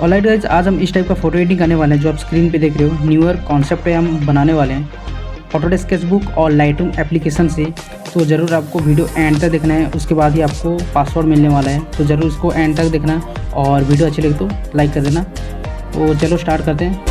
Alright guys, आज हम इस टाइप का फोटो एडिटिंग करने वाले हैं जो आप स्क्रीन पे देख रहे हो। न्यूअर कॉन्सेप्ट पे हम बनाने वाले हैं ऑटोडेस्क स्केचबुक और लाइटरूम एप्लीकेशन से। तो ज़रूर आपको वीडियो एंड तक देखना है, उसके बाद ही आपको पासवर्ड मिलने वाला है। तो ज़रूर इसको एंड तक देखना है और वीडियो अच्छी लगे तो लाइक कर देना। तो चलो स्टार्ट करते हैं।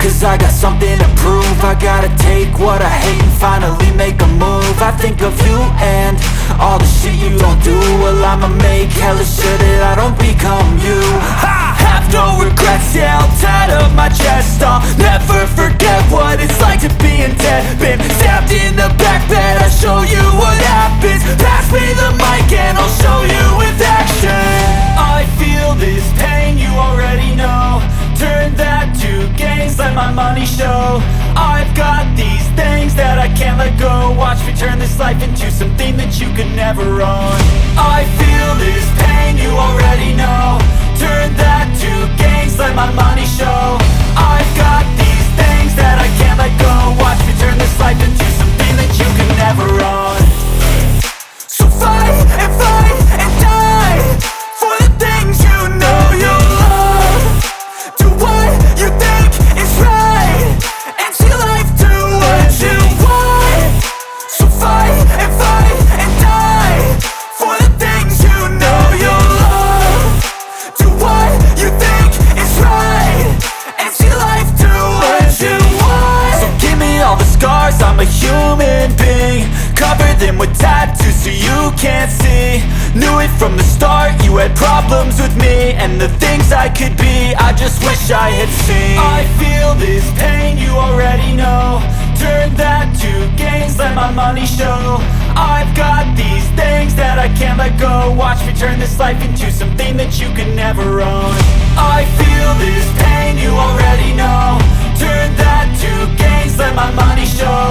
cause I got something to prove. I gotta take what I hate and finally make a move. I think of you and all the shit you don't do. Well, I'ma make hella sure that I don't become you. I have no regrets, yeah, I'll tie up my chest. I'll never forget what it's like to be in debt. Been stabbed in the back bed, I'll show you what happens. Pass me the mic and I'll show you with action. I feel this pain, you already know. Turn that to gains, let my money show. I've got these things that I can't let go. Watch me turn this life into something that you could never own. I feel this pain, you already know. Turn that to gains, let my money show. I've got these things that I can't let go. Watch me turn this life into something that you could never own. So fight and die for the things you know you love. Do what you think is right and see life do what you want. So fight and die for the things you know you love. Do what you think is right and see life do what you want. So give me all the scars, I'm a human being. Cover them with tattoos so you can't see. Knew it from the start, you had problems with me and the things I could be, I just wish I had seen. I feel this pain, you already know. Turn that to gains, let my money show. I've got these things that I can't let go. Watch me turn this life into something that you could never own. I feel this pain, you already know. Turn that to gains, let my money show.